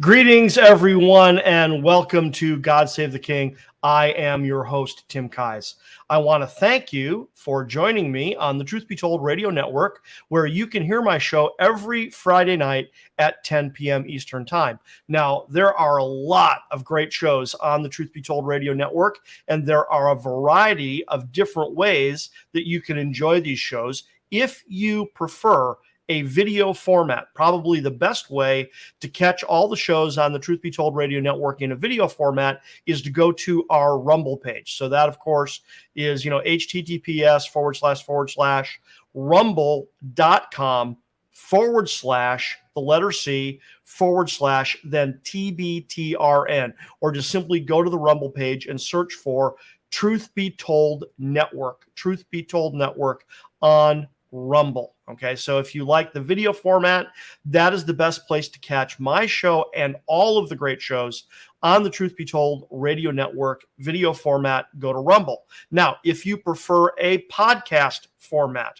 Greetings, everyone, and welcome to God Save the King. I am your host, Tim Kais. I want to thank you for joining me on the Truth Be Told Radio Network, where you can hear my show every Friday night at 10 p.m. Eastern Time. Now, there are a lot of great shows on the Truth Be Told Radio Network, and there are a variety of different ways that you can enjoy these shows. If you prefer a video format, probably the best way to catch all the shows on the Truth Be Told Radio Network in a video format is to go to our Rumble page. So that, of course, is, https://rumble.com/the letter C/then TBTRN, or just simply go to the Rumble page and search for Truth Be Told Network, Truth Be Told Network on Rumble. Okay, so if you like the video format, that is the best place to catch my show and all of the great shows on the Truth Be Told Radio Network video format. Go to Rumble. Now, if you prefer a podcast format,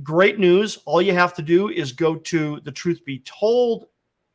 great news. All you have to do is go to the Truth Be Told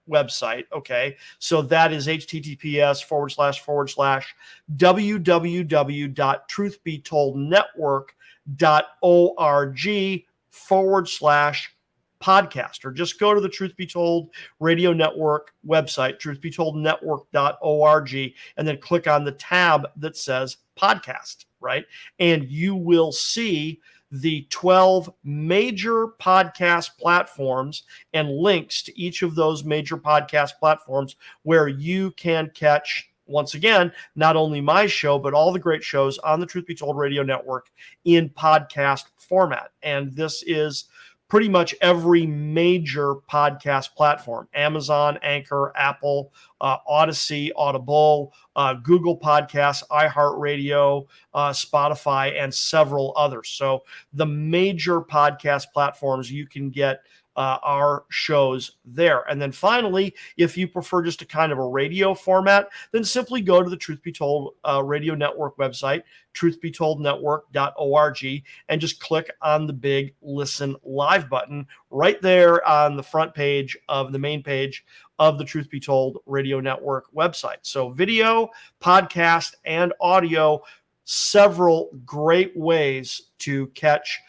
website. Okay, so that is https://www.truthbetoldnetwork.org/podcast, or just go to the Truth Be Told Radio Network website, truthbetoldnetwork.org, and then click on the tab that says podcast, right? And you will see the 12 major podcast platforms and links to each of those major podcast platforms where you can catch, once again, not only my show, but all the great shows on the Truth Be Told Radio Network in podcast format. And this is pretty much every major podcast platform: Amazon, Anchor, Apple, Odyssey, Audible, Google Podcasts, iHeartRadio, Spotify, and several others. So the major podcast platforms, you can get our shows there. And then finally, if you prefer just a kind of a radio format, then simply go to the Truth Be Told Radio Network website, truthbetoldnetwork.org, and just click on the big Listen Live button right there on the front page of the main page of the Truth Be Told Radio Network website. So video, podcast, and audio, several great ways to catch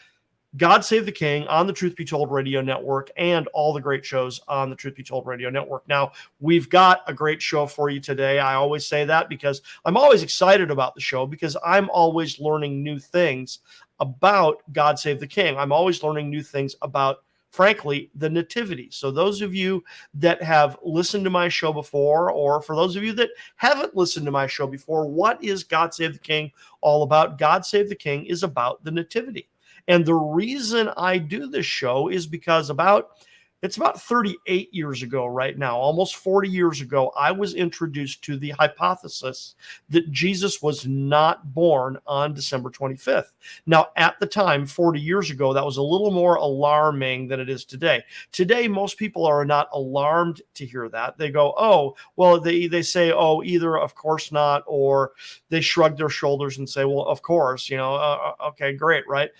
God Save the King on the Truth Be Told Radio Network and all the great shows on the Truth Be Told Radio Network. Now, we've got a great show for you today. I always say that because I'm always excited about the show, because I'm always learning new things about God Save the King. I'm always learning new things about, frankly, the Nativity. So those of you that have listened to my show before, or for those of you that haven't listened to my show before, what is God Save the King all about? God Save the King is about the Nativity. And the reason I do this show is because it's about 38 years ago right now, almost 40 years ago, I was introduced to the hypothesis that Jesus was not born on December 25th. Now, at the time, 40 years ago, that was a little more alarming than it is today. Today, most people are not alarmed to hear that. They go, oh, well, they say, oh, either of course not, or they shrug their shoulders and say, well, of course, okay, great, right?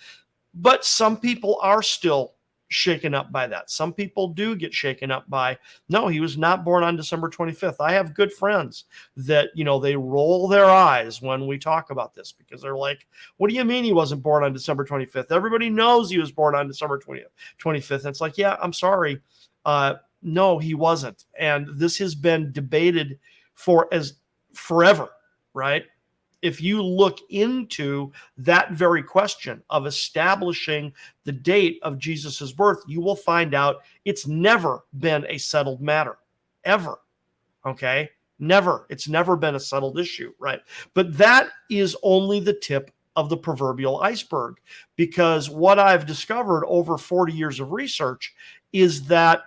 But some people are still shaken up by that. Some people do get shaken up by, no, he was not born on December 25th. I have good friends that, they roll their eyes when we talk about this, because they're like, what do you mean he wasn't born on December 25th? Everybody knows he was born on December 25th. And it's like, yeah, I'm sorry. No, he wasn't. And this has been debated forever, right? If you look into that very question of establishing the date of Jesus's birth, you will find out it's never been a settled matter, ever. Okay? Never. It's never been a settled issue, right? But that is only the tip of the proverbial iceberg, because what I've discovered over 40 years of research is that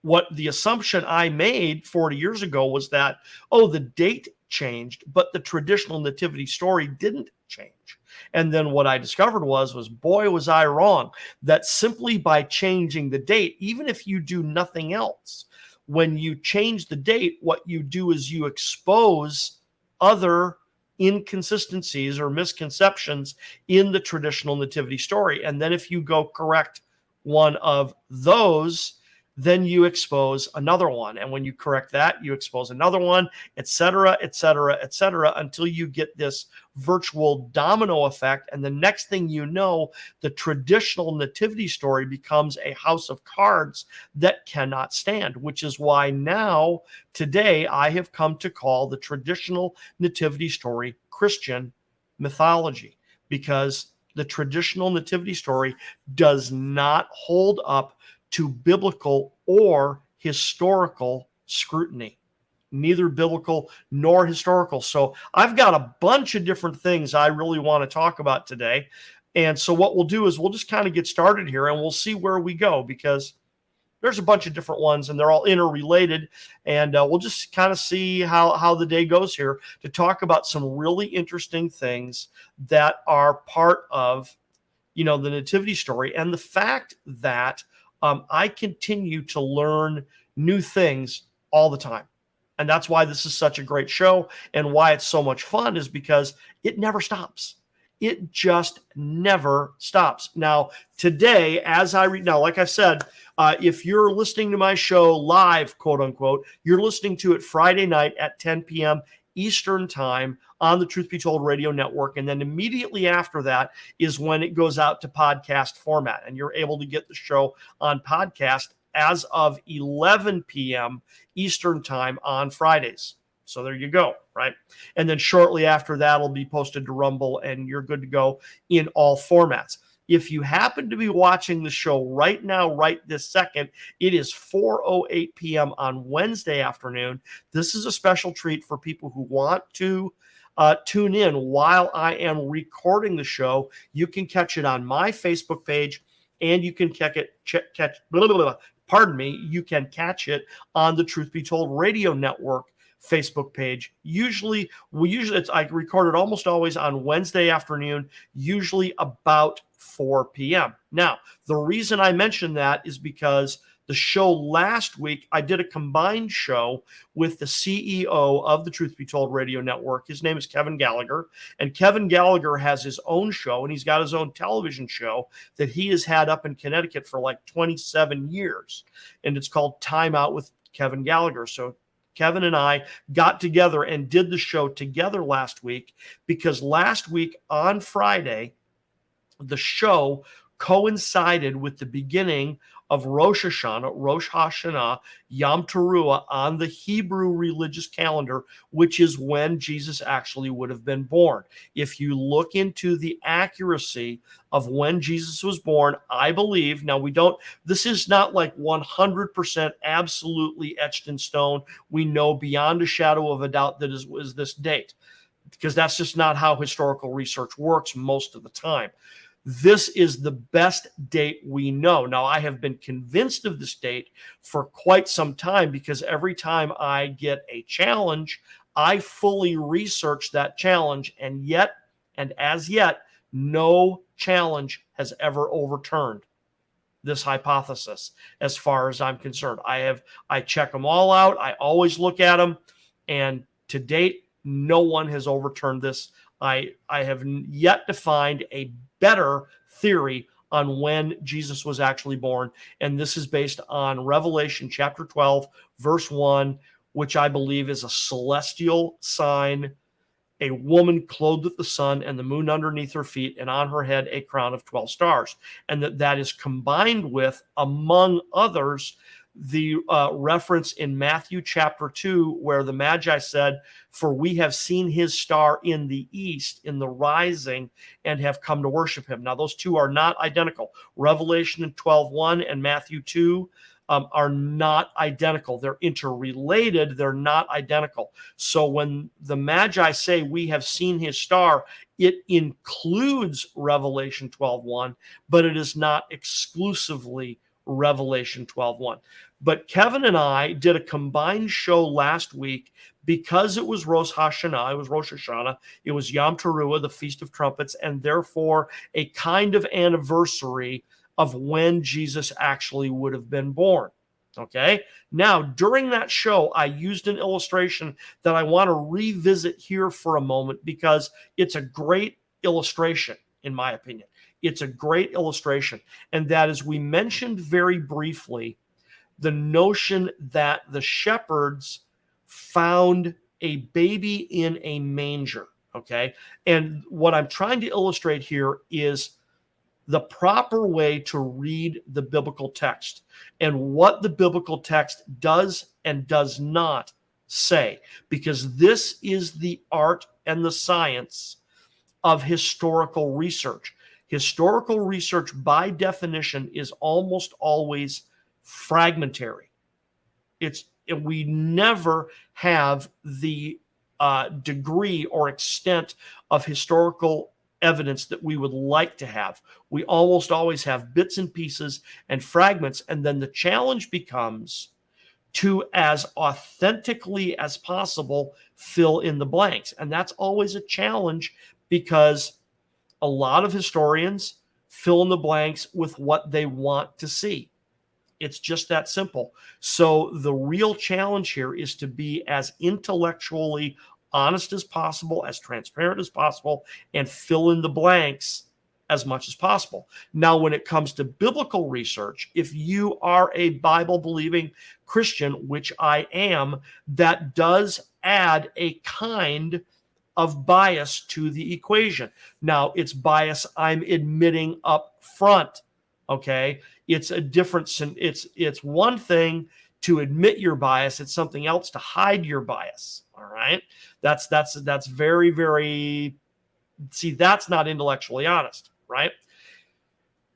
what the assumption I made 40 years ago was that, the date changed, but the traditional nativity story didn't change. And then what I discovered was boy, was I wrong, that simply by changing the date, even if you do nothing else, when you change the date, what you do is you expose other inconsistencies or misconceptions in the traditional nativity story. And then if you go correct one of those, then you expose another one. And when you correct that, you expose another one, et cetera, et cetera, et cetera, until you get this virtual domino effect. And the next thing you know, the traditional nativity story becomes a house of cards that cannot stand, which is why now, today, I have come to call the traditional nativity story Christian mythology, because the traditional nativity story does not hold up to biblical or historical scrutiny. Neither biblical nor historical. So I've got a bunch of different things I really want to talk about today. And so what we'll do is we'll just kind of get started here and we'll see where we go, because there's a bunch of different ones and they're all interrelated. And we'll just kind of see how the day goes here to talk about some really interesting things that are part of, the nativity story, and the fact that I continue to learn new things all the time. And that's why this is such a great show, and why it's so much fun, is because it never stops. It just never stops. Now, today, as I read, now, like I said, if you're listening to my show live, quote unquote, you're listening to it Friday night at 10 p.m. Eastern time on the Truth Be Told Radio Network. And then immediately after that is when it goes out to podcast format. And you're able to get the show on podcast as of 11 p.m. Eastern time on Fridays. So there you go, right? And then shortly after that, it'll be posted to Rumble, and you're good to go in all formats. If you happen to be watching the show right now, right this second, it is 4:08 p.m. on Wednesday afternoon. This is a special treat for people who want to tune in while I am recording the show. You can catch it on my Facebook page, and you can you can catch it on the Truth Be Told Radio Network Facebook page. I record it almost always on Wednesday afternoon, usually about 4 p.m. Now, the reason I mention that is because the show last week, I did a combined show with the CEO of the Truth Be Told Radio Network. His name is Kevin Gallagher, and Kevin Gallagher has his own show, and he's got his own television show that he has had up in Connecticut for like 27 years, and it's called Time Out with Kevin Gallagher. So Kevin and I got together and did the show together last week, because last week on Friday, the show coincided with the beginning of Rosh Hashanah, Yom Teruah on the Hebrew religious calendar, which is when Jesus actually would have been born. If you look into the accuracy of when Jesus was born, I believe, now this is not like 100% absolutely etched in stone. We know beyond a shadow of a doubt that is this date, because that's just not how historical research works most of the time. This is the best date we know. Now, I have been convinced of this date for quite some time, because every time I get a challenge, I fully research that challenge, and as yet, no challenge has ever overturned this hypothesis as far as I'm concerned. I check them all out. I always look at them, and to date, no one has overturned this. I have yet to find a better theory on when Jesus was actually born, and this is based on Revelation chapter 12, verse 1, which I believe is a celestial sign, a woman clothed with the sun and the moon underneath her feet, and on her head a crown of 12 stars. And that is combined with, among others, the reference in Matthew chapter 2, where the Magi said, "For we have seen his star in the east, in the rising, and have come to worship him." Now, those two are not identical. Revelation 12:1 and Matthew 2 are not identical. They're interrelated. They're not identical. So when the Magi say, "We have seen his star," it includes Revelation 12:1, but it is not exclusively Revelation 12:1. But Kevin and I did a combined show last week because it was Rosh Hashanah, it was Yom Teruah, the Feast of Trumpets, and therefore a kind of anniversary of when Jesus actually would have been born. Okay. Now, during that show, I used an illustration that I want to revisit here for a moment, because it's a great illustration, in my opinion. It's a great illustration. And that is, we mentioned very briefly the notion that the shepherds found a baby in a manger. Okay. And what I'm trying to illustrate here is the proper way to read the biblical text and what the biblical text does and does not say, because this is the art and the science of historical research. Historical research, by definition, is almost always fragmentary. We never have the degree or extent of historical evidence that we would like to have. We almost always have bits and pieces and fragments, and then the challenge becomes to, as authentically as possible, fill in the blanks. And that's always a challenge because a lot of historians fill in the blanks with what they want to see. It's just that simple. So the real challenge here is to be as intellectually honest as possible, as transparent as possible, and fill in the blanks as much as possible. Now, when it comes to biblical research, if you are a Bible-believing Christian, which I am, that does add a kind of bias to the equation. Now, it's bias I'm admitting up front. Okay, it's a difference. It's one thing to admit your bias. It's something else to hide your bias. All right, that's very, very. See, that's not intellectually honest, right?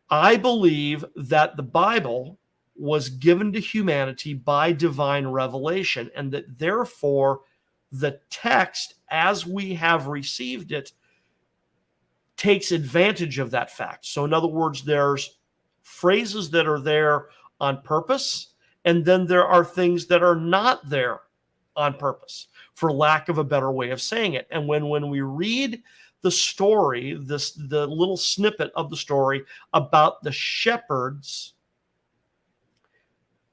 I believe that the Bible was given to humanity by divine revelation, and that therefore the text, as we have received it, takes advantage of that fact. So, in other words, there's phrases that are there on purpose, and then there are things that are not there on purpose, for lack of a better way of saying it. And when we read the story, the little snippet of the story about the shepherds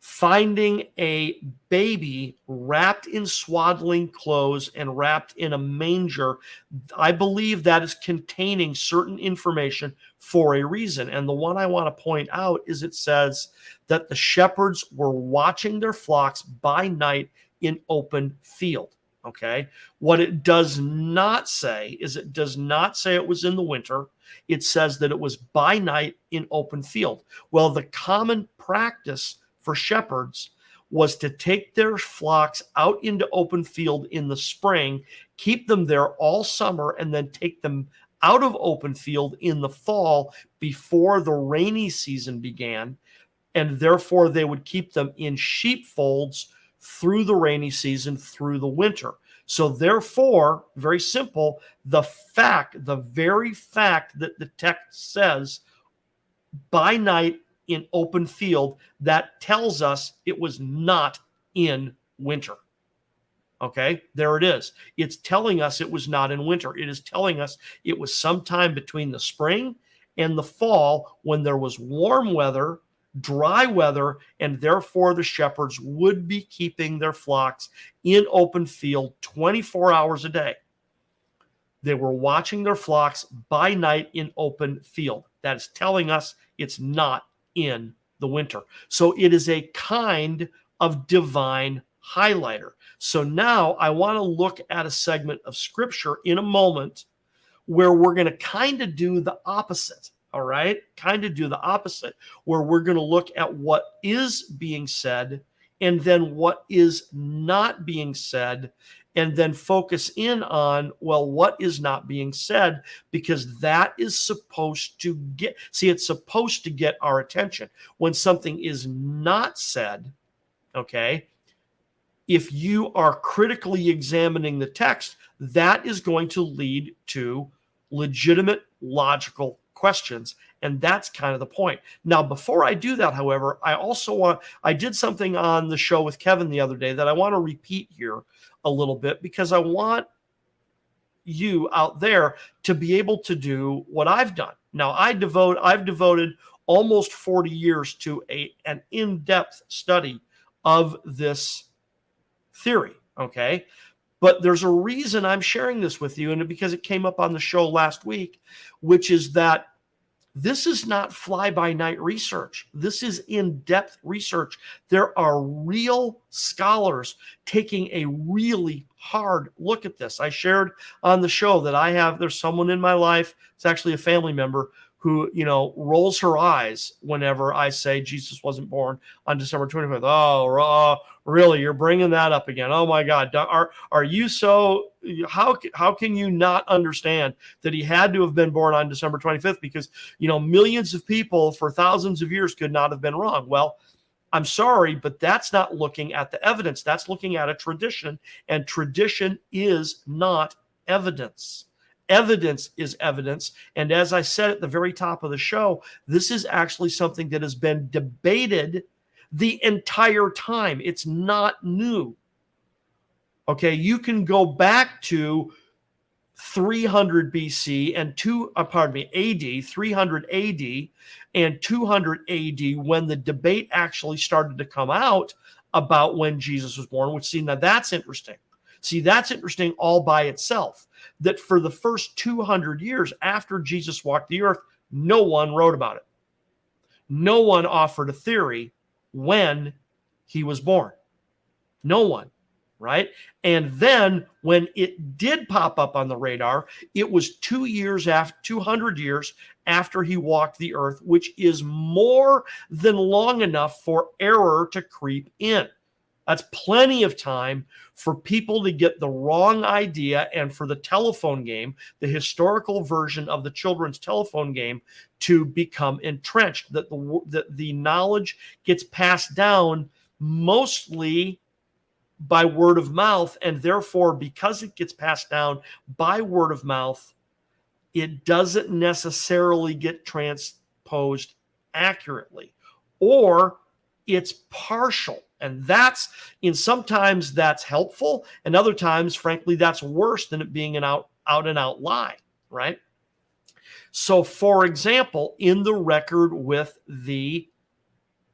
finding a baby wrapped in swaddling clothes and wrapped in a manger, I believe that is containing certain information for a reason. And the one I want to point out is it says that the shepherds were watching their flocks by night in open field. Okay. What it does not say is it does not say it was in the winter. It says that it was by night in open field. Well, the common practice for shepherds was to take their flocks out into open field in the spring, keep them there all summer, and then take them out of open field in the fall before the rainy season began. And therefore, they would keep them in sheepfolds through the rainy season, through the winter. So therefore, very simple, the very fact that the text says by night in open field, that tells us it was not in winter. Okay, there it is. It's telling us it was not in winter. It is telling us it was sometime between the spring and the fall when there was warm weather, dry weather, and therefore the shepherds would be keeping their flocks in open field 24 hours a day. They were watching their flocks by night in open field. That is telling us it's not in the winter. So it is a kind of divine highlighter. So now I want to look at a segment of scripture in a moment where we're going to kind of do the opposite. All right, kind of do the opposite, where we're going to look at what is being said and then what is not being said, and then focus in on, well, what is not being said, because that is supposed to it's supposed to get our attention. When something is not said, okay, if you are critically examining the text, that is going to lead to legitimate, logical questions. And that's kind of the point. Now, before I do that, however, I did something on the show with Kevin the other day that I want to repeat here a little bit, because I want you out there to be able to do what I've done. Now, I've devoted almost 40 years to an in-depth study of this theory. Okay. But there's a reason I'm sharing this with you, and because it came up on the show last week, which is that This is not fly-by-night research. This is in-depth research. There are real scholars taking a really hard look at this. I shared on the show that there's someone in my life, it's actually a family member, who, rolls her eyes whenever I say Jesus wasn't born on December 25th. Oh, really? You're bringing that up again? Oh my God! Are you so? How can you not understand that he had to have been born on December 25th? Because millions of people for thousands of years could not have been wrong. Well, I'm sorry, but that's not looking at the evidence. That's looking at a tradition, and tradition is not evidence. Evidence is evidence. And as I said at the very top of the show, this is actually something that has been debated the entire time. It's not new. Okay, you can go back to 300 BC and AD, 300 AD and 200 AD, when the debate actually started to come out about when Jesus was born, which, see, now that's interesting. See, that's interesting all by itself, that for the first 200 years after Jesus walked the earth, no one wrote about it. No one offered a theory when he was born. No one. Right? And then when it did pop up on the radar, it was 200 years after he walked the earth, which is more than long enough for error to creep in. That's plenty of time for people to get the wrong idea and for the telephone game, the historical version of the children's telephone game, to become entrenched, that the knowledge gets passed down mostly by word of mouth, and therefore, because it gets passed down by word of mouth, it doesn't necessarily get transposed accurately, or it's partial. And sometimes that's helpful, and other times, frankly, that's worse than it being an out and out lie, right? So, for example, in the record with the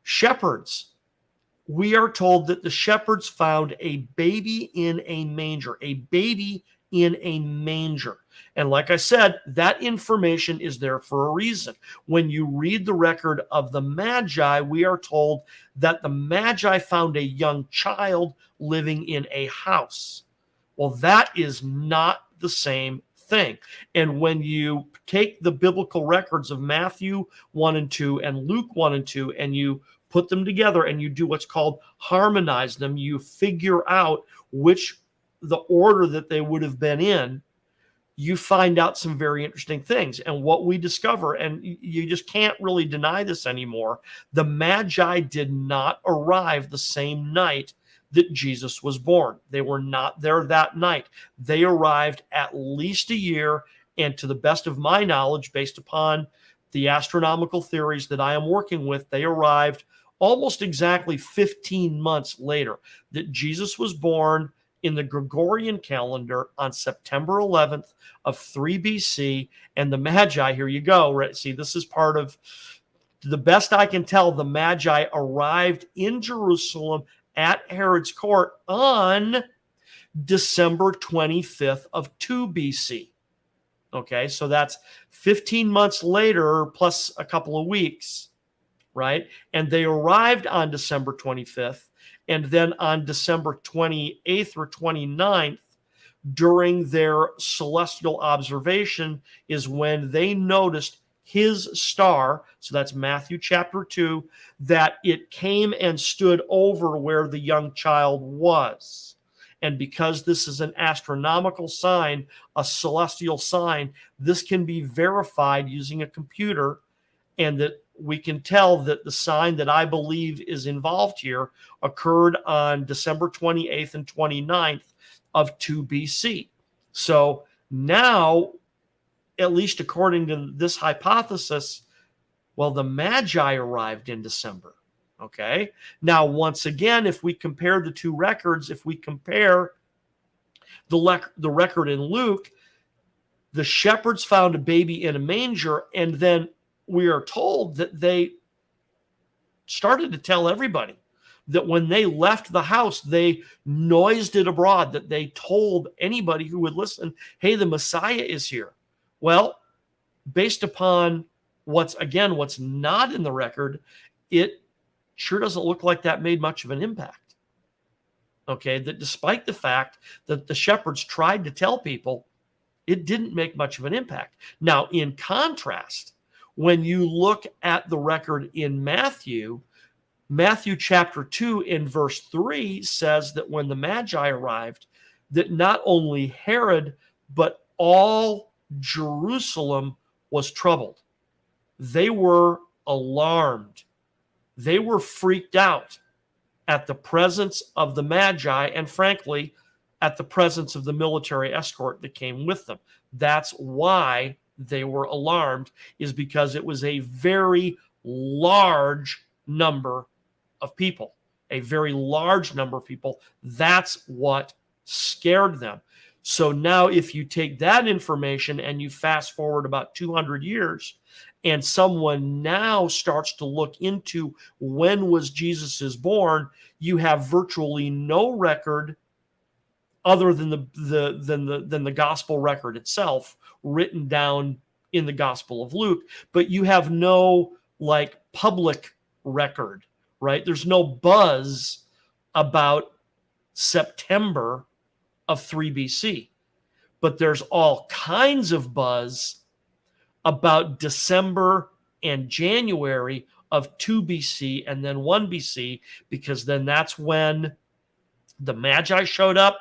shepherds, we are told that the shepherds found a baby in a manger, And like I said, that information is there for a reason. When you read the record of the Magi, we are told that the Magi found a young child living in a house. Well, that is not the same thing. And when you take the biblical records of Matthew 1 and 2 and Luke 1 and 2, and you put them together and you do what's called harmonize them, you figure out the order that they would have been in, you find out some very interesting things. And what we discover, and you just can't really deny this anymore, the Magi did not arrive the same night that Jesus was born. They were not there that night. They arrived at least a year, and to the best of my knowledge, based upon the astronomical theories that I am working with, they arrived almost exactly 15 months later. That Jesus was born in the Gregorian calendar on September 11th of 3 BC, and the Magi, here you go, right? See, this is part of, the best I can tell, the Magi arrived in Jerusalem at Herod's court on December 25th of 2 BC. Okay, so that's 15 months later plus a couple of weeks, right? And they arrived on December 25th, and then on December 28th or 29th, during their celestial observation, is when they noticed his star. So that's Matthew chapter 2, that it came and stood over where the young child was. And because this is an astronomical sign, a celestial sign, this can be verified using a computer, and that we can tell that the sign that I believe is involved here occurred on December 28th and 29th of 2 BC. So now, at least according to this hypothesis, well, the Magi arrived in December. Okay. Now, once again, if we compare the two records, if we compare the record in Luke, the shepherds found a baby in a manger, and then we are told that they started to tell everybody, that when they left the house, they noised it abroad, that they told anybody who would listen, hey, the Messiah is here. Well, based upon what's not in the record, it sure doesn't look like that made much of an impact. Okay, that despite the fact that the shepherds tried to tell people, it didn't make much of an impact. Now, in contrast, when you look at the record in Matthew chapter 2 in verse 3 says that when the Magi arrived, that not only Herod, but all Jerusalem was troubled. They were alarmed. They were freaked out at the presence of the Magi and, frankly, at the presence of the military escort that came with them. That's why they were alarmed, is because it was a very large number of people, a very large number of people. That's what scared them. So now if you take that information and you fast forward about 200 years, and someone now starts to look into when was Jesus born, you have virtually no record other than the gospel record itself written down in the Gospel of Luke, but you have no like public record, right? There's no buzz about September of 3 BC, but there's all kinds of buzz about December and January of 2 BC and then 1 BC, because then that's when the Magi showed up.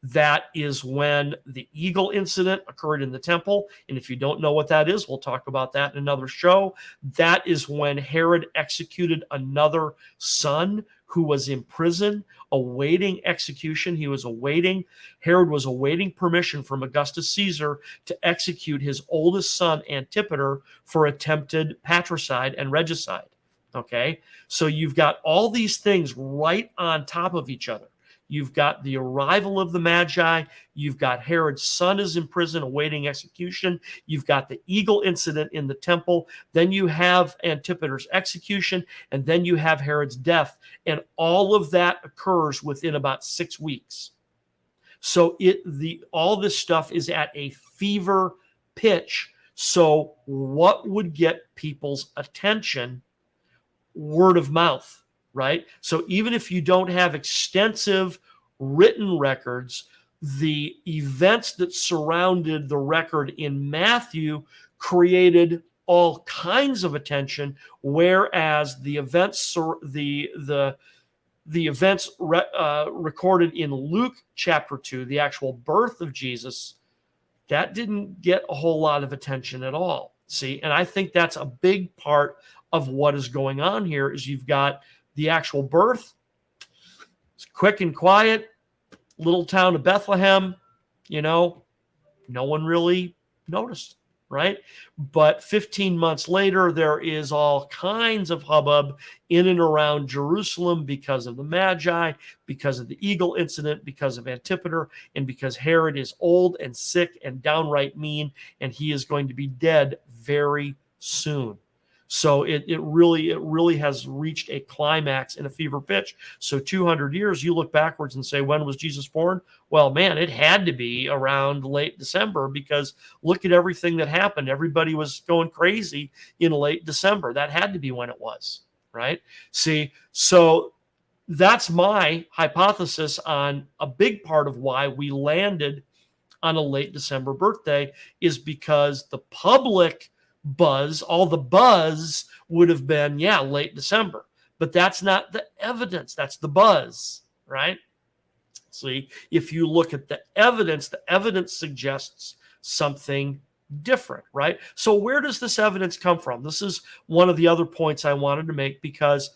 That is when the eagle incident occurred in the temple. And if you don't know what that is, we'll talk about that in another show. That is when Herod executed another son who was in prison awaiting execution. Herod was awaiting permission from Augustus Caesar to execute his oldest son, Antipater, for attempted patricide and regicide. Okay, so you've got all these things right on top of each other. You've got the arrival of the Magi. You've got Herod's son is in prison awaiting execution. You've got the eagle incident in the temple. Then you have Antipater's execution, and then you have Herod's death. And all of that occurs within about 6 weeks. So all this stuff is at a fever pitch. So what would get people's attention? Word of mouth. Right? So even if you don't have extensive written records, the events that surrounded the record in Matthew created all kinds of attention, whereas the events recorded in Luke chapter 2, the actual birth of Jesus, that didn't get a whole lot of attention at all. See, and I think that's a big part of what is going on here is you've got the actual birth. It's quick and quiet, little town of Bethlehem, no one really noticed, right? But 15 months later, there is all kinds of hubbub in and around Jerusalem because of the Magi, because of the eagle incident, because of Antipater, and because Herod is old and sick and downright mean, and he is going to be dead very soon. So it really has reached a climax in a fever pitch. So 200 years, you look backwards and say, when was Jesus born? Well, man, it had to be around late December, because look at everything that happened. Everybody was going crazy in late December. That had to be when it was, right? See, so that's my hypothesis on a big part of why we landed on a late December birthday, is because the public buzz, all the buzz would have been, late December. But that's not the evidence. That's the buzz, right? See, if you look at the evidence suggests something different, right? So where does this evidence come from? This is one of the other points I wanted to make, because,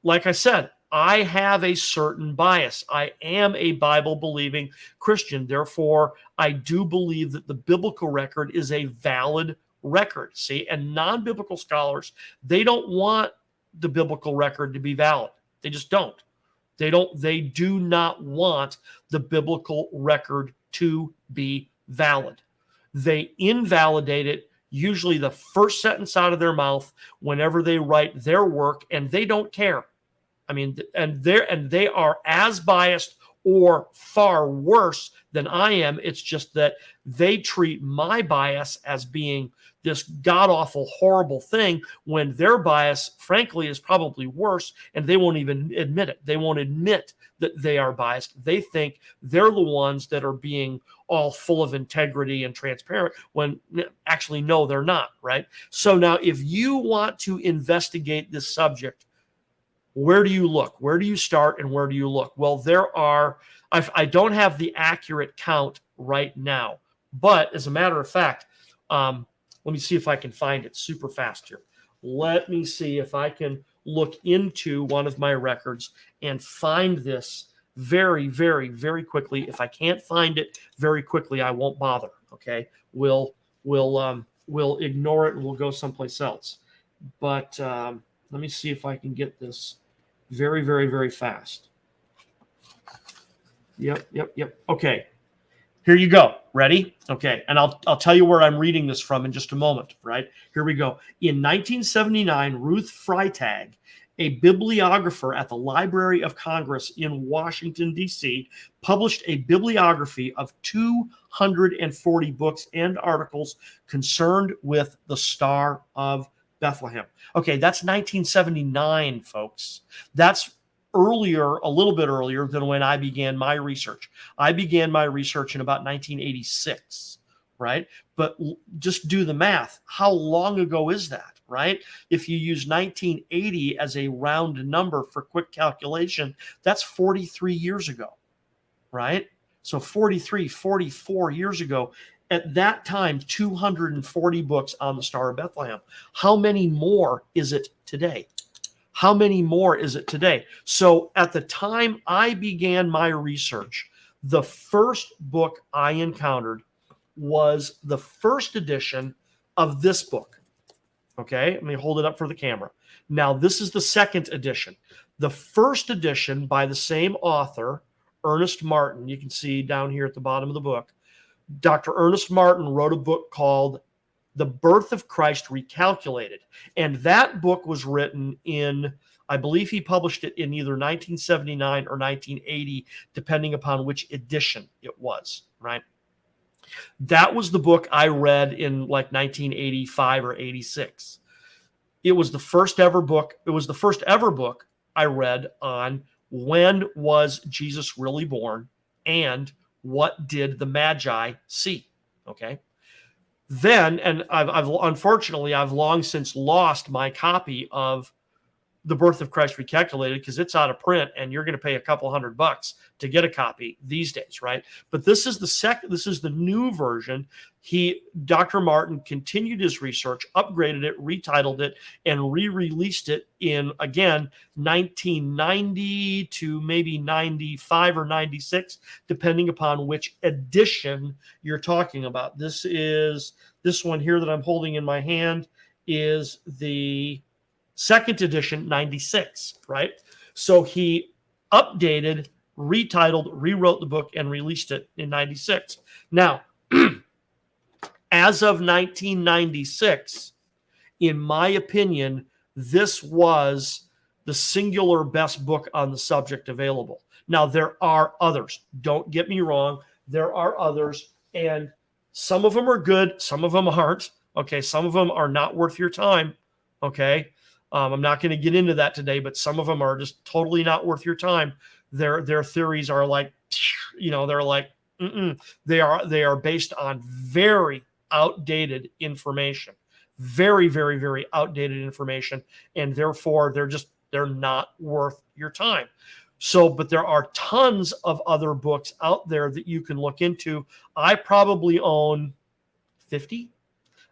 like I said, I have a certain bias. I am a Bible-believing Christian. Therefore, I do believe that the biblical record is a valid record. See, and non-biblical scholars, they don't want the biblical record to be valid. They just don't. They do not want the biblical record to be valid. They invalidate it, usually the first sentence out of their mouth, whenever they write their work, and they don't care. I mean, and they are as biased or far worse than I am. It's just that they treat my bias as being this god-awful, horrible thing when their bias, frankly, is probably worse, and they won't even admit it. They won't admit that they are biased. They think they're the ones that are being all full of integrity and transparent when actually, no, they're not, right? So now if you want to investigate this subject, where do you look? Where do you start and where do you look? Well, there are, I don't have the accurate count right now, but as a matter of fact, let me see if I can find it super fast here. Let me see if I can look into one of my records and find this very, very, very quickly. If I can't find it very quickly, I won't bother. Okay, we'll ignore it and we'll go someplace else. But let me see if I can get this very, very, very fast. Yep. Okay. Here you go. Ready? Okay. And I'll tell you where I'm reading this from in just a moment, right? Here we go. In 1979, Ruth Freitag, a bibliographer at the Library of Congress in Washington, D.C., published a bibliography of 240 books and articles concerned with the Star of Bethlehem. Okay, that's 1979, folks. That's earlier, a little bit earlier than when I began my research. I began my research in about 1986, right? But just do the math. How long ago is that, right? If you use 1980 as a round number for quick calculation, that's 43 years ago, right? So 43, 44 years ago. At that time, 240 books on the Star of Bethlehem. How many more is it today? How many more is it today? So at the time I began my research, the first book I encountered was the first edition of this book. Okay, let me hold it up for the camera. Now, this is the second edition. The first edition by the same author, Ernest Martin, you can see down here at the bottom of the book, Dr. Ernest Martin wrote a book called The Birth of Christ Recalculated. And that book was written in, I believe he published it in either 1979 or 1980, depending upon which edition it was, right? That was the book I read in like 1985 or 86. It was the first ever book. It was the first ever book I read on when was Jesus really born and what did the Magi see, okay? Then, and I've unfortunately, I've long since lost my copy of The Birth of Christ Recalculated because it's out of print and you're going to pay a couple $100 to get a copy these days, right? But this is the new version. Dr. Martin continued his research, upgraded it, retitled it, and re-released it in, again, 1990 to maybe 95 or 96, depending upon which edition you're talking about. This one here that I'm holding in my hand is the second edition, 96, right? So he updated, retitled, rewrote the book, and released it in 96. Now, as of 1996, in my opinion, this was the singular best book on the subject available. Now, there are others. Don't get me wrong. There are others, and some of them are good. Some of them aren't. Okay, some of them are not worth your time. Okay, I'm not going to get into that today, but some of them are just totally not worth your time. Their theories are like, they're like, they are based on very outdated information, very, very, very outdated information, and therefore they're not worth your time. So, but there are tons of other books out there that you can look into. I probably own 50.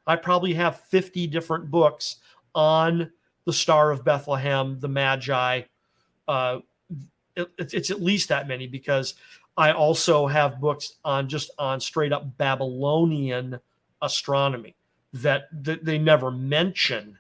I probably have 50 different books on the Star of Bethlehem, the Magi. It's at least that many because I also have books on straight up Babylonian astronomy that they never mention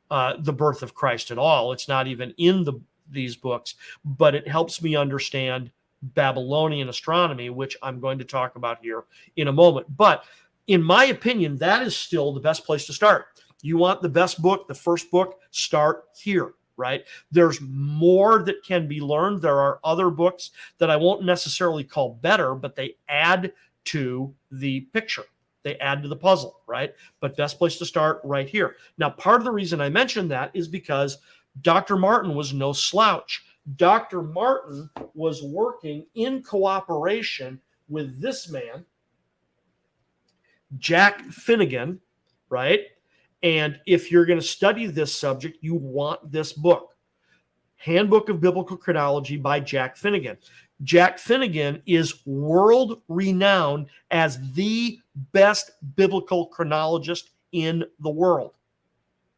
the birth of Christ at all. It's not even in these books, but it helps me understand Babylonian astronomy, which I'm going to talk about here in a moment. But in my opinion, that is still the best place to start. You want the best book, the first book, start here. right? There's more that can be learned. There are other books that I won't necessarily call better, but they add to the picture. They add to the puzzle, right? But best place to start right here. Now, part of the reason I mentioned that is because Dr. Martin was no slouch. Dr. Martin was working in cooperation with this man, Jack Finnegan, right? And if you're going to study this subject, you want this book, Handbook of Biblical Chronology by Jack Finnegan. Jack Finnegan is world renowned as the best biblical chronologist in the world.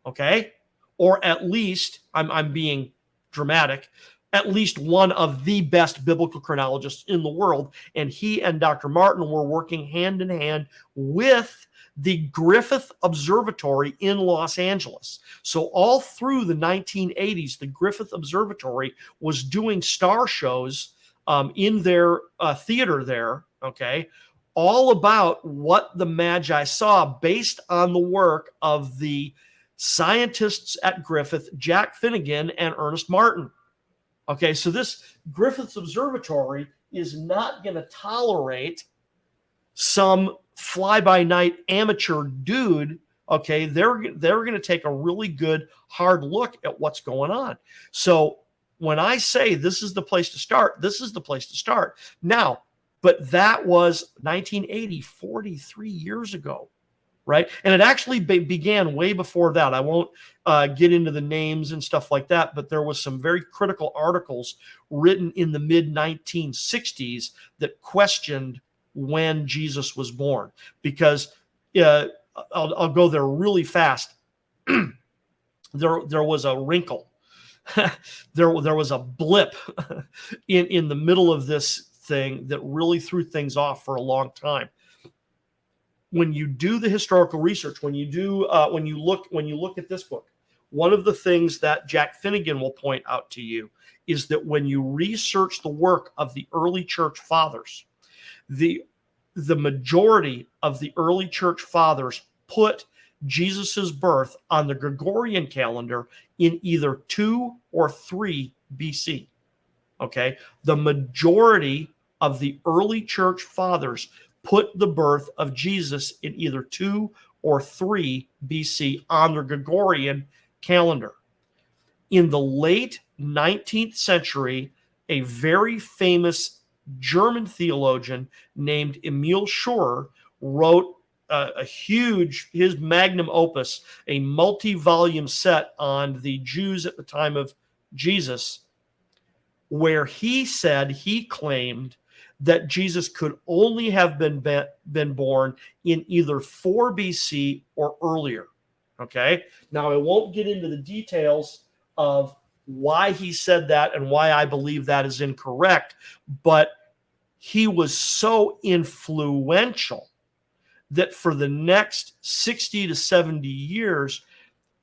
Okay? Or at least, I'm being dramatic, at least one of the best biblical chronologists in the world. And he and Dr. Martin were working hand in hand with the Griffith Observatory in Los Angeles. So all through the 1980s, the Griffith Observatory was doing star shows in their theater there, okay, all about what the Magi saw based on the work of the scientists at Griffith, Jack Finnegan and Ernest Martin. Okay, so this Griffith's Observatory is not going to tolerate some fly-by-night amateur dude. Okay, they're going to take a really good hard look at what's going on. So when I say this is the place to start, this is the place to start. Now, but that was 1980, 43 years ago, right? And it actually began way before that. I won't get into the names and stuff like that, but there was some very critical articles written in the mid-1960s that questioned when Jesus was born, because I'll go there really fast. There was a wrinkle. there was a blip in the middle of this thing that really threw things off for a long time. When you do the historical research, when you look at this book, one of the things that Jack Finnegan will point out to you is that when you research the work of the early church fathers, the majority of the early church fathers put Jesus's birth on the Gregorian calendar in either 2 or 3 BC. Okay, the majority of the early church fathers put the birth of Jesus in either 2 or 3 BC on the Gregorian calendar. In the late 19th century, a very famous German theologian named Emil Schur wrote his magnum opus, a multi-volume set on the Jews at the time of Jesus, where he claimed that Jesus could only have been born in either 4 BC or earlier. Okay, now I won't get into the details of why he said that and why I believe that is incorrect, but he was so influential that for the next 60 to 70 years,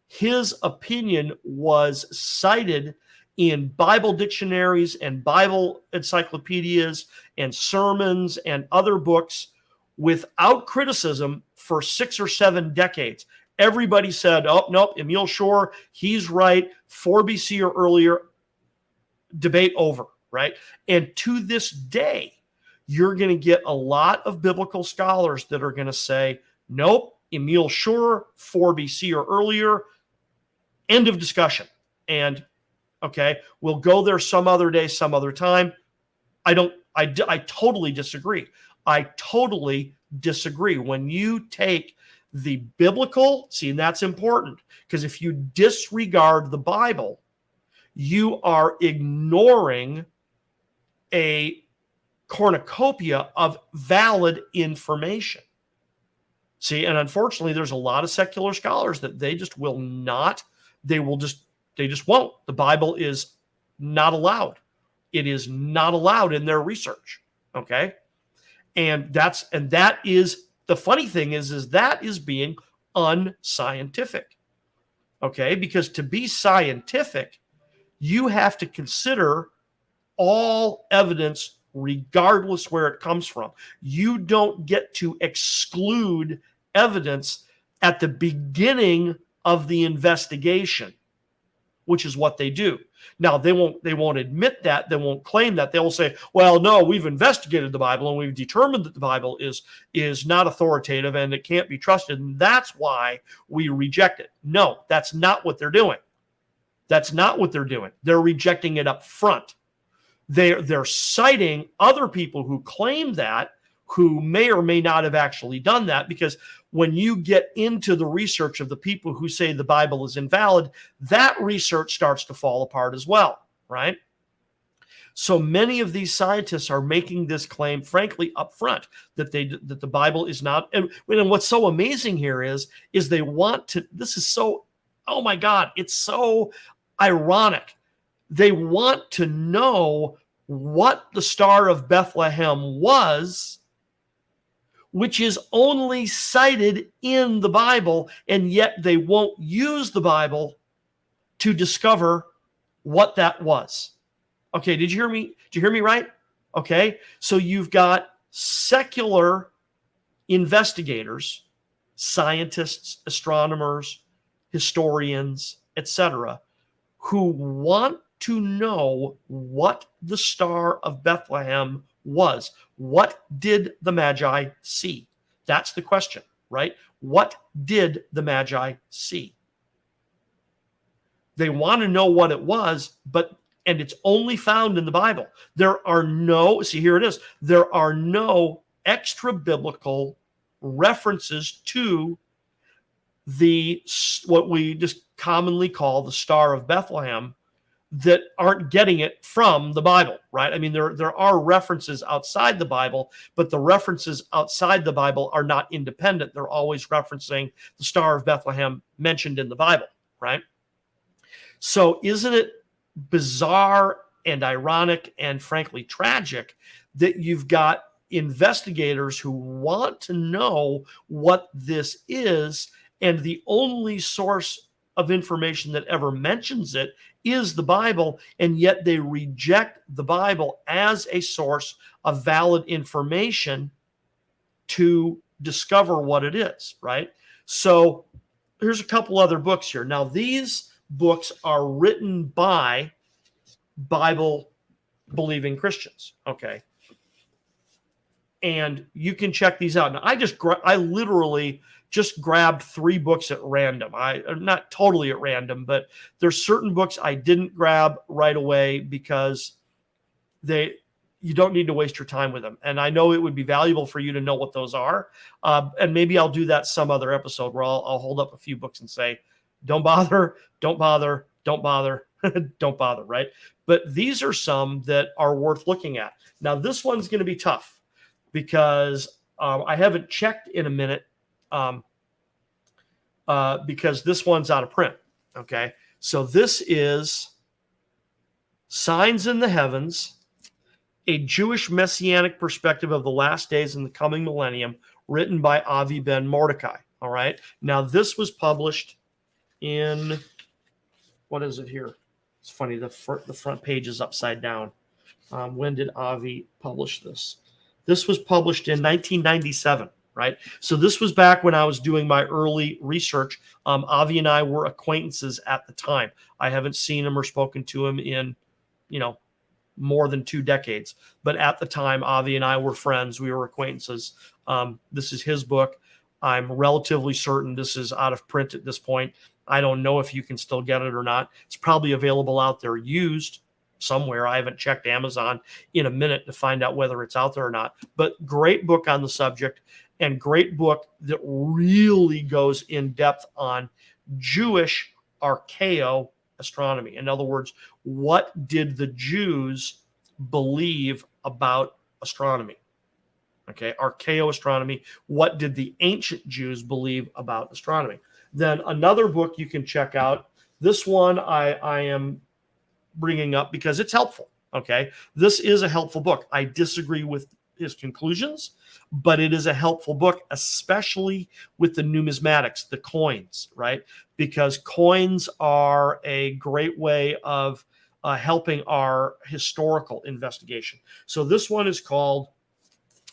his opinion was cited in Bible dictionaries and Bible encyclopedias and sermons and other books without criticism for 6 or 7 decades. Everybody said, oh, nope, Emil Schur, he's right, 4 BC or earlier, debate over, right? And to this day, you're going to get a lot of biblical scholars that are going to say, nope, Emil Schur, 4 BC or earlier, end of discussion. And okay, we'll go there some other day, some other time. I totally disagree. I totally disagree. When you take the biblical, see, and that's important, because if you disregard the Bible, you are ignoring a cornucopia of valid information. See, and unfortunately, there's a lot of secular scholars that they just will not, they just won't. The Bible is not allowed. It is not allowed in their research. Okay. And that is the funny thing is that is being unscientific. Okay. Because to be scientific, you have to consider all evidence regardless where it comes from. You don't get to exclude evidence at the beginning of the investigation. which is what they do. Now, they won't admit that. They won't claim that. They will say, well, no, we've investigated the Bible and we've determined that the Bible is not authoritative and it can't be trusted. And that's why we reject it. No, that's not what they're doing. That's not what they're doing. They're rejecting it up front. They're citing other people who claim that, who may or may not have actually done that, because when you get into the research of the people who say the Bible is invalid, that research starts to fall apart as well, right? So many of these scientists are making this claim, frankly, up front, that the Bible is not. And what's so amazing here is they want to. This is so. Oh my God! It's so ironic. They want to know what the Star of Bethlehem was, which is only cited in the Bible, and yet they won't use the Bible to discover what that was. Okay, did you hear me? Did you hear me right? Okay, so you've got secular investigators, scientists, astronomers, historians, etc., who want to know what the Star of Bethlehem was. What did the Magi see? That's the question, right? What did the Magi see? They want to know what it was, and it's only found in the Bible. There are no, see, here it is. There are no extra biblical references to what we just commonly call the Star of Bethlehem that aren't getting it from the Bible, right? I mean, there are references outside the Bible, but the references outside the Bible are not independent. They're always referencing the Star of Bethlehem mentioned in the Bible, right? So isn't it bizarre and ironic and frankly tragic that you've got investigators who want to know what this is, and the only source of information that ever mentions it is the Bible, and yet they reject the Bible as a source of valid information to discover what it is, right? So here's a couple other books here. Now, these books are written by Bible-believing Christians, okay? And you can check these out. Now, I literally just grabbed 3 books at random. Not totally at random, but there's certain books I didn't grab right away because you don't need to waste your time with them. And I know it would be valuable for you to know what those are. And maybe I'll do that some other episode where I'll hold up a few books and say, don't bother, don't bother, don't bother, don't bother, right? But these are some that are worth looking at. Now, this one's going to be tough because I haven't checked in a minute because this one's out of print, okay? So this is Signs in the Heavens, a Jewish Messianic Perspective of the Last Days and the Coming Millennium, written by Avi Ben Mordecai, all right? Now, this was published in, what is it here? It's funny, the front page is upside down. When did Avi publish this? This was published in 1997, right? So this was back when I was doing my early research. Avi and I were acquaintances at the time. I haven't seen him or spoken to him in, more than 2 decades. But at the time, Avi and I were friends. We were acquaintances. This is his book. I'm relatively certain this is out of print at this point. I don't know if you can still get it or not. It's probably available out there used somewhere. I haven't checked Amazon in a minute to find out whether it's out there or not. But great book on the subject, and great book that really goes in depth on Jewish archaeoastronomy. In other words, what did the Jews believe about astronomy? Okay, archaeoastronomy. What did the ancient Jews believe about astronomy? Then another book you can check out. This one I am bringing up because it's helpful. Okay, this is a helpful book. I disagree with his conclusions, but it is a helpful book, especially with the numismatics, the coins, right? Because coins are a great way of helping our historical investigation. So this one is called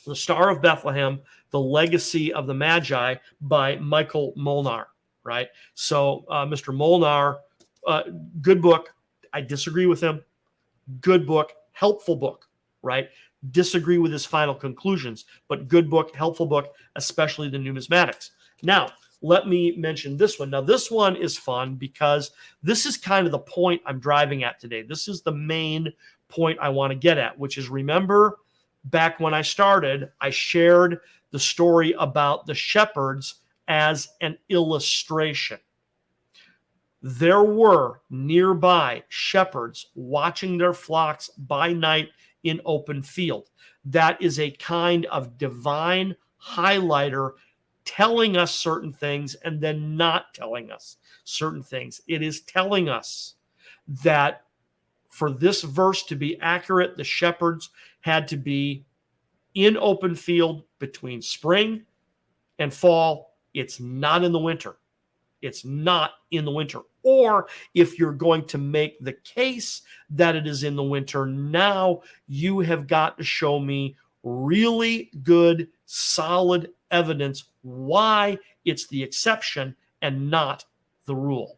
The Star of Bethlehem, The Legacy of the Magi by Michael Molnar, right? So Mr. Molnar Uh, good book. I disagree with him. Good book, helpful book, right? Disagree with his final conclusions, but good book, helpful book, especially the numismatics. Now, let me mention this one. Now, this one is fun because this is kind of the point I'm driving at today. This is the main point I want to get at, which is, remember back when I started, I shared the story about the shepherds as an illustration. There were nearby shepherds watching their flocks by night in open field. That is a kind of divine highlighter telling us certain things and then not telling us certain things. It is telling us that for this verse to be accurate, the shepherds had to be in open field between spring and fall. It's not in the winter. It's not in the winter. Or if you're going to make the case that it is in the winter, now you have got to show me really good, solid evidence why it's the exception and not the rule.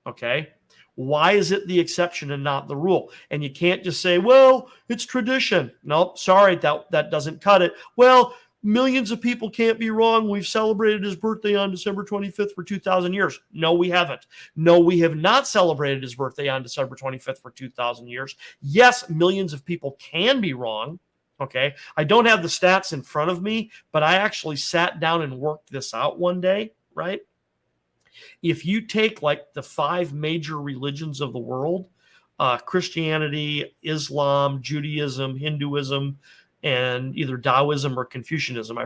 Okay? Why is it the exception and not the rule? And you can't just say, well, it's tradition. Nope, sorry, that doesn't cut it. Well, millions of people can't be wrong. We've celebrated his birthday on December 25th for 2,000 years. No, we haven't. No, we have not celebrated his birthday on December 25th for 2,000 years. Yes, millions of people can be wrong. Okay. I don't have the stats in front of me, but I actually sat down and worked this out one day, right? If you take like the 5 major religions of the world, Christianity, Islam, Judaism, Hinduism, and either Taoism or Confucianism,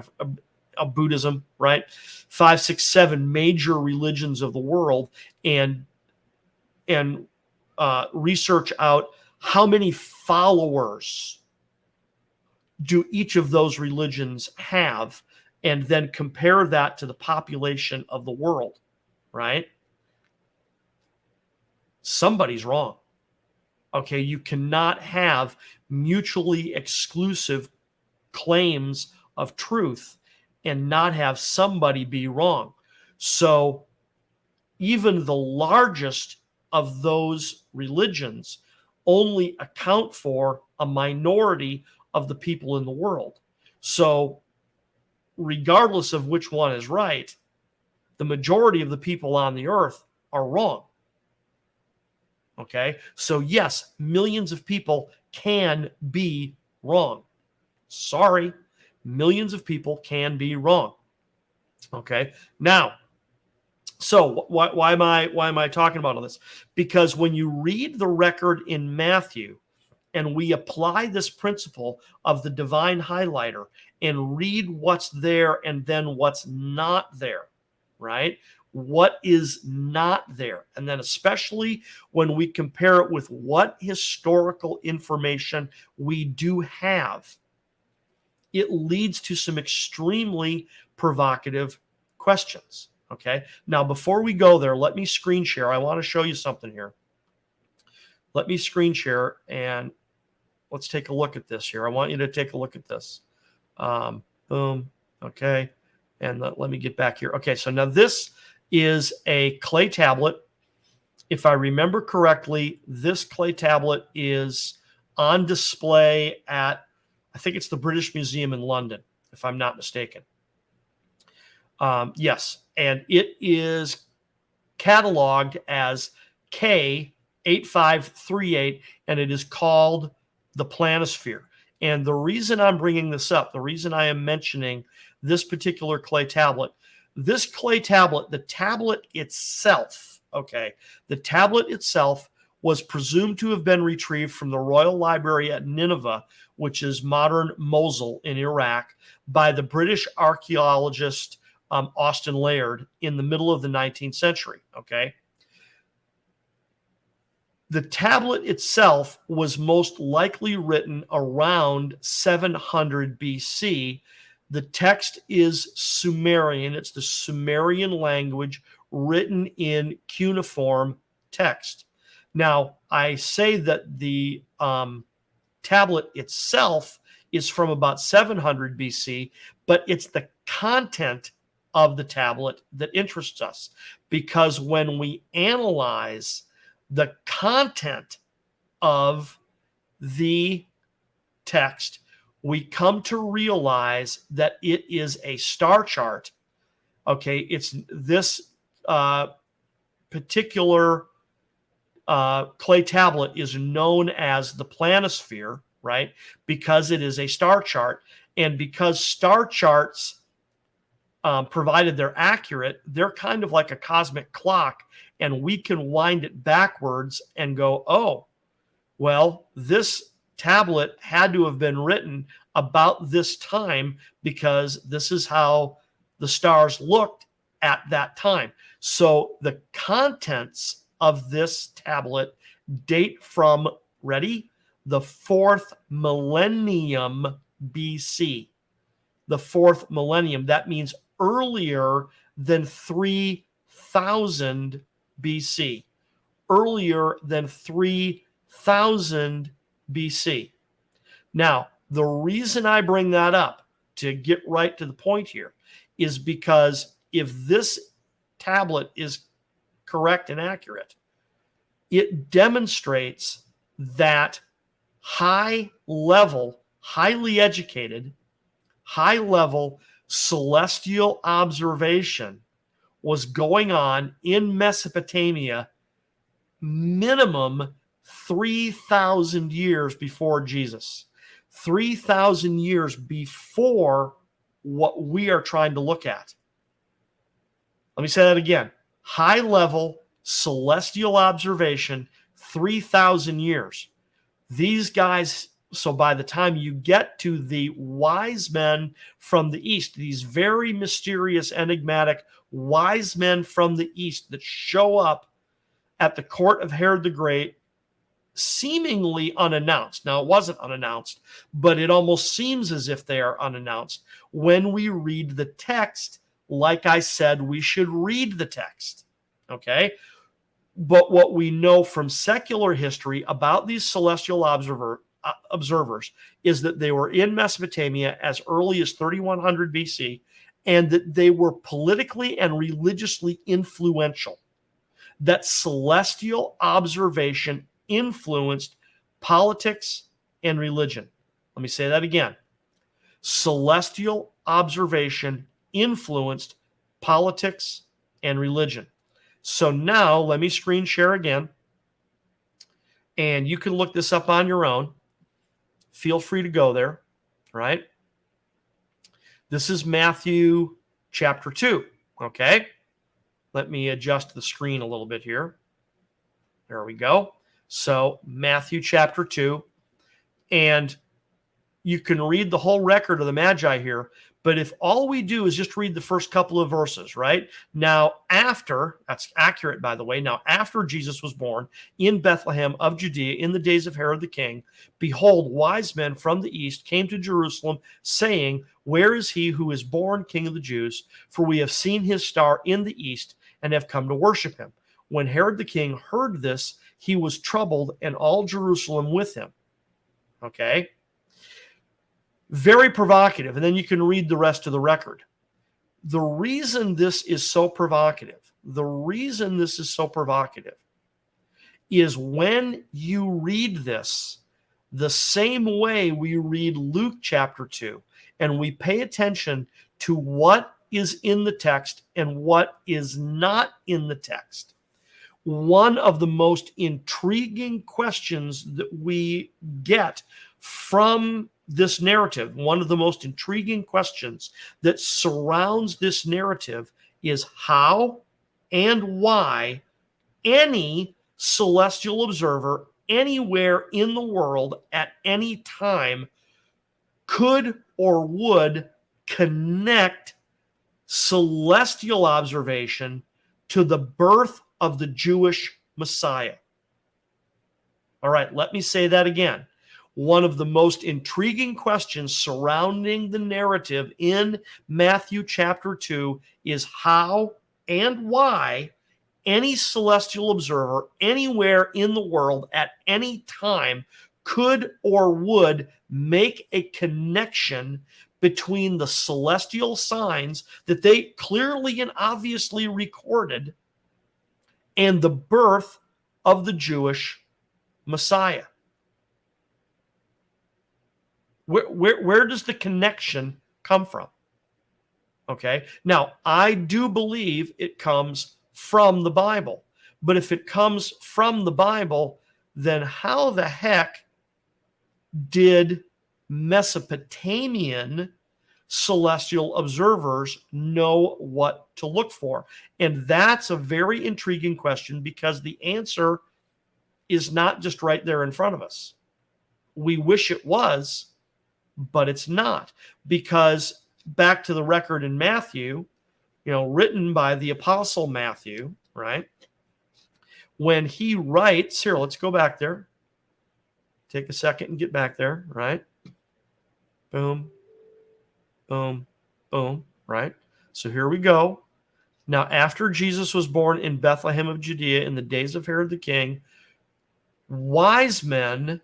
Buddhism, right? 5, 6, 7 major religions of the world, and research out how many followers do each of those religions have, and then compare that to the population of the world, right? Somebody's wrong. Okay, you cannot have mutually exclusive claims of truth and not have somebody be wrong. So even the largest of those religions only account for a minority of the people in the world. So regardless of which one is right, the majority of the people on the earth are wrong. Okay, so yes, millions of people can be wrong. Sorry, millions of people can be wrong. Okay, now, so why am I talking about all this? Because when you read the record in Matthew and we apply this principle of the divine highlighter and read what's there and then what's not there, right? What is not there? And then especially when we compare it with what historical information we do have, it leads to some extremely provocative questions. Okay. Now, before we go there, let me screen share. I want to show you something here. Let me screen share and let's take a look at this here. I want you to take a look at this. Boom. Okay. And let me get back here. Okay. So now this is a clay tablet. If I remember correctly, this clay tablet is on display at, I think it's the British Museum in London, if I'm not mistaken. Yes, and it is cataloged as K8538, and it is called the planisphere. And the reason I'm bringing this up, the reason I am mentioning this particular clay tablet, the tablet itself, okay, the tablet itself was presumed to have been retrieved from the Royal Library at Nineveh, which is modern Mosul in Iraq, by the British archaeologist Austin Layard in the middle of the 19th century, okay? The tablet itself was most likely written around 700 BC. The text is Sumerian. It's the Sumerian language written in cuneiform text. Now, I say that the tablet itself is from about 700 BC, but it's the content of the tablet that interests us, because when we analyze the content of the text, we come to realize that it is a star chart. Okay, it's this particular clay tablet is known as the planisphere, right? Because it is a star chart, and because star charts, provided they're accurate, they're kind of like a cosmic clock, and we can wind it backwards and go, oh, well, this tablet had to have been written about this time because this is how the stars looked at that time. So the contents of this tablet date from, ready, the 4th millennium BC. The 4th millennium. That means earlier than 3000 BC. Earlier than 3000 BC. Now, the reason I bring that up, to get right to the point here, is because if this tablet is correct and accurate, it demonstrates that high level, highly educated, high level celestial observation was going on in Mesopotamia minimum 3,000 years before Jesus. 3,000 years before what we are trying to look at. Let me say that again. High level celestial observation, 3,000 years. These guys, so by the time you get to the wise men from the east, these very mysterious, enigmatic wise men from the east that show up at the court of Herod the Great, seemingly unannounced. Now, it wasn't unannounced, but it almost seems as if they are unannounced. When we read the text, like I said, we should read the text, okay? But what we know from secular history about these celestial observers is that they were in Mesopotamia as early as 3100 BC, and that they were politically and religiously influential. That celestial observation influenced politics and religion. Let me say that again. Celestial observation influenced politics and religion. So now let me screen share again, and you can look this up on your own. Feel free to go there, right? This is Matthew chapter 2, okay? Let me adjust the screen a little bit here. There we go. So Matthew chapter 2, and you can read the whole record of the Magi here, but if all we do is just read the first couple of verses, right? Now, after, that's accurate, by the way, now after Jesus was born in Bethlehem of Judea in the days of Herod the king, behold, wise men from the east came to Jerusalem, saying, where is he who is born King of the Jews? For we have seen his star in the east and have come to worship him. When Herod the king heard this, he was troubled, and all Jerusalem with him. Okay? Very provocative. And then you can read the rest of the record. The reason this is so provocative, is when you read this the same way we read Luke chapter 2, and we pay attention to what is in the text and what is not in the text. One of the most intriguing questions that we get from this narrative, one of the most intriguing questions that surrounds this narrative, is how and why any celestial observer anywhere in the world at any time could or would connect celestial observation to the birth of the Jewish Messiah. All right, let me say that again. One of the most intriguing questions surrounding the narrative in Matthew chapter 2 is how and why any celestial observer anywhere in the world at any time could or would make a connection between the celestial signs that they clearly and obviously recorded and the birth of the Jewish Messiah? Where does the connection come from? Okay. Now, I do believe it comes from the Bible. But if it comes from the Bible, then how the heck did Mesopotamian celestial observers know what to look for? And that's a very intriguing question, because the answer is not just right there in front of us. We wish it was, but it's not, because back to the record in Matthew, written by the Apostle Matthew, right? When he writes, here, let's go back there. Take a second and get back there, right? Boom, boom, boom, right? So here we go. Now, after Jesus was born in Bethlehem of Judea in the days of Herod the king, wise men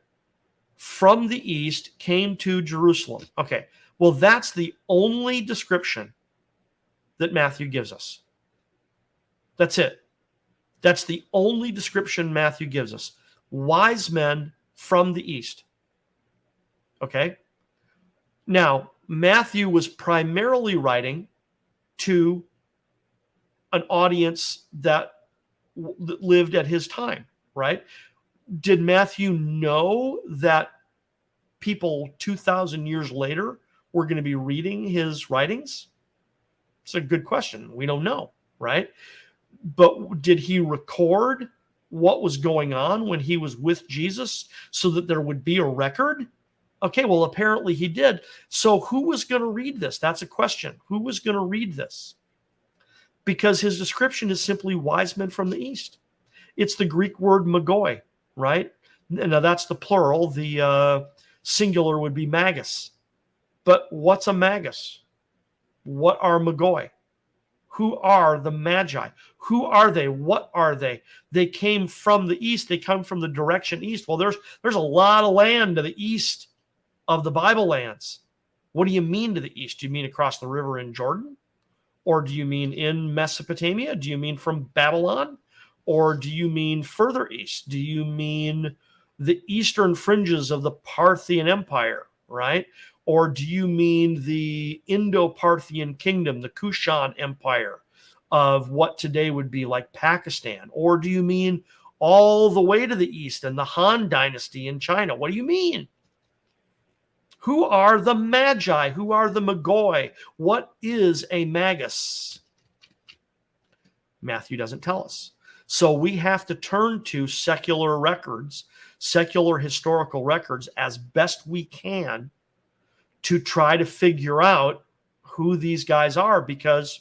from the east came to Jerusalem. Okay, well, that's the only description that Matthew gives us. That's it. That's the only description Matthew gives us. Wise men from the east. Okay? Now, Matthew was primarily writing to an audience that lived at his time, right? Did Matthew know that people 2,000 years later were going to be reading his writings? It's a good question. We don't know, right? But did he record what was going on when he was with Jesus so that there would be a record? Okay, well, apparently he did. So who was going to read this? That's a question. Who was going to read this? Because his description is simply wise men from the east. It's the Greek word magoi, right? Now that's the plural. The singular would be magus. But what's a magus? What are magoi? Who are the magi? Who are they? What are they? They came from the east. They come from the direction east. Well, there's a lot of land to the east of the Bible lands. What do you mean to the east? Do you mean across the river in Jordan? Or do you mean in Mesopotamia? Do you mean from Babylon? Or do you mean further east? Do you mean the eastern fringes of the Parthian Empire, right? Or do you mean the Indo-Parthian kingdom, the Kushan Empire of what today would be like Pakistan? Or do you mean all the way to the east and the Han dynasty in China? What do you mean? Who are the magi? Who are the magoi? What is a magus? Matthew doesn't tell us. So we have to turn to secular records, secular historical records as best we can to try to figure out who these guys are, because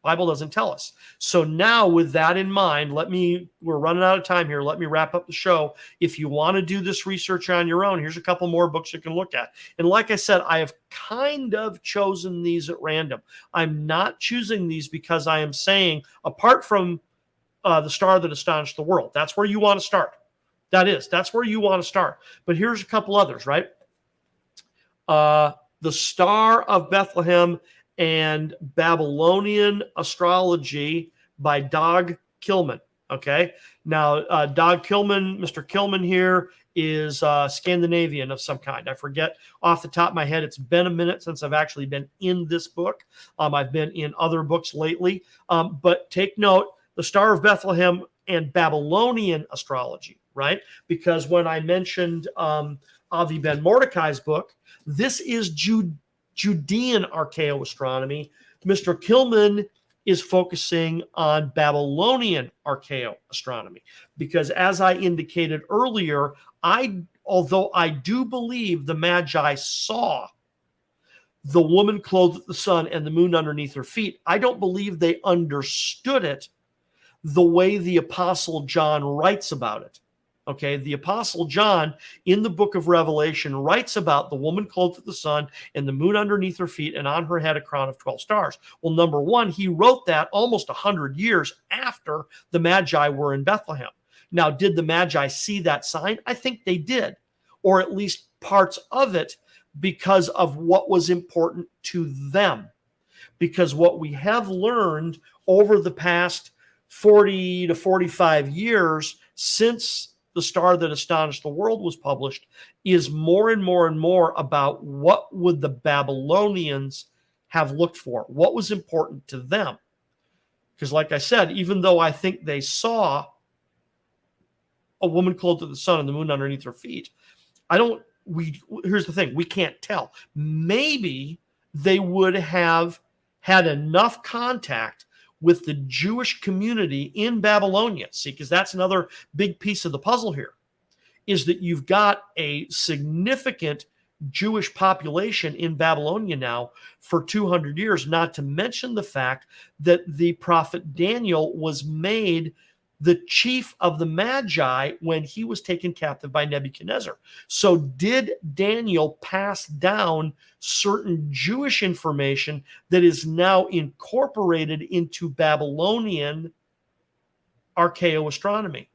Bible doesn't tell us. So now with that in mind, we're running out of time here. Let me wrap up the show. If you want to do this research on your own, here's a couple more books you can look at. And like I said, I have kind of chosen these at random. I'm not choosing these because I am saying, apart from The Star That Astonished the World, that's where you want to start. That's where you want to start. But here's a couple others, right? The Star of Bethlehem and Babylonian Astrology by Dag Kilman. Okay. Now, Dag Kilman, Mr. Kilman here is Scandinavian of some kind. I forget off the top of my head. It's been a minute since I've actually been in this book. I've been in other books lately. But take note, The Star of Bethlehem and Babylonian Astrology, right? Because when I mentioned Avi Ben Mordecai's book, this is Judean archaeoastronomy. Mr. Kilman is focusing on Babylonian archaeoastronomy, because as I indicated earlier, although I do believe the Magi saw the woman clothed with the sun and the moon underneath her feet, I don't believe they understood it the way the Apostle John writes about it. Okay, the Apostle John in the book of Revelation writes about the woman clothed with the sun and the moon underneath her feet, and on her head a crown of 12 stars. Well, number one, he wrote that almost 100 years after the Magi were in Bethlehem. Now, did the Magi see that sign? I think they did, or at least parts of it. because of what was important to them. Because what we have learned over the past 40 to 45 years since The Star That Astonished the World was published is more and more and more about what would the Babylonians have looked for, what was important to them. Because like I said, even though I think they saw a woman clothed with the sun and the moon underneath her feet, here's the thing, we can't tell. Maybe they would have had enough contact with the Jewish community in Babylonia. See, because that's another big piece of the puzzle here, is that you've got a significant Jewish population in Babylonia now for 200 years, not to mention the fact that the prophet Daniel was made the chief of the Magi when he was taken captive by Nebuchadnezzar. So did Daniel pass down certain Jewish information that is now incorporated into Babylonian archaeoastronomy?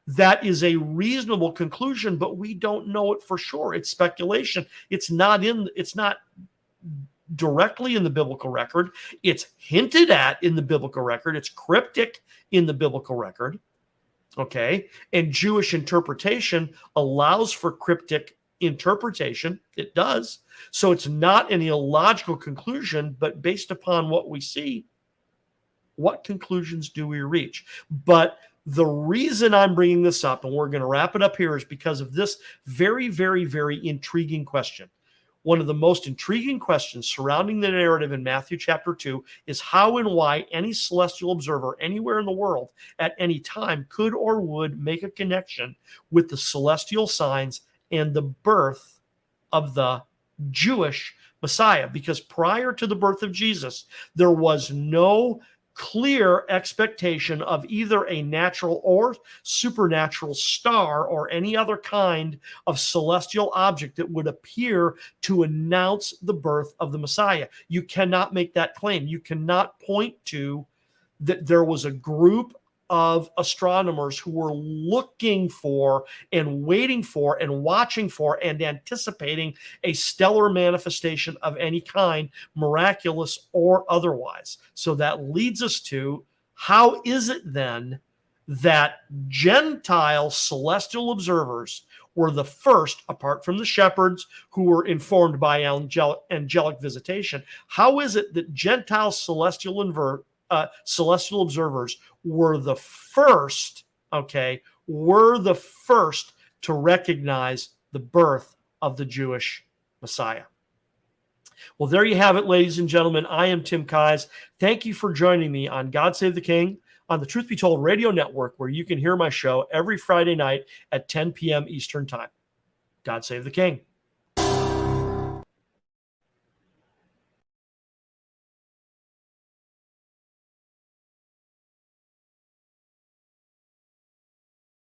That is a reasonable conclusion, but we don't know it for sure. It's speculation. It's not directly in the biblical record. It's hinted at in the biblical record. It's cryptic in the biblical record. Okay. And Jewish interpretation allows for cryptic interpretation. It does. So it's not an illogical conclusion, but based upon what we see, what conclusions do we reach? But the reason I'm bringing this up, and we're going to wrap it up here, is because of this very, very, very intriguing question. One of the most intriguing questions surrounding the narrative in Matthew chapter 2 is how and why any celestial observer anywhere in the world at any time could or would make a connection with the celestial signs and the birth of the Jewish Messiah. Because prior to the birth of Jesus, there was no clear expectation of either a natural or supernatural star or any other kind of celestial object that would appear to announce the birth of the Messiah. You cannot make that claim. You cannot point to that there was a group of astronomers who were looking for and waiting for and watching for and anticipating a stellar manifestation of any kind, miraculous or otherwise. So that leads us to, how is it then that Gentile celestial observers were the first, apart from the shepherds who were informed by angelic visitation? How is it that Gentile celestial observers were the first, to recognize the birth of the Jewish Messiah? Well, there you have it, ladies and gentlemen. I am Tim Keyes. Thank you for joining me on God Save the King on the Truth Be Told Radio Network, where you can hear my show every Friday night at 10 p.m. Eastern Time. God Save the King.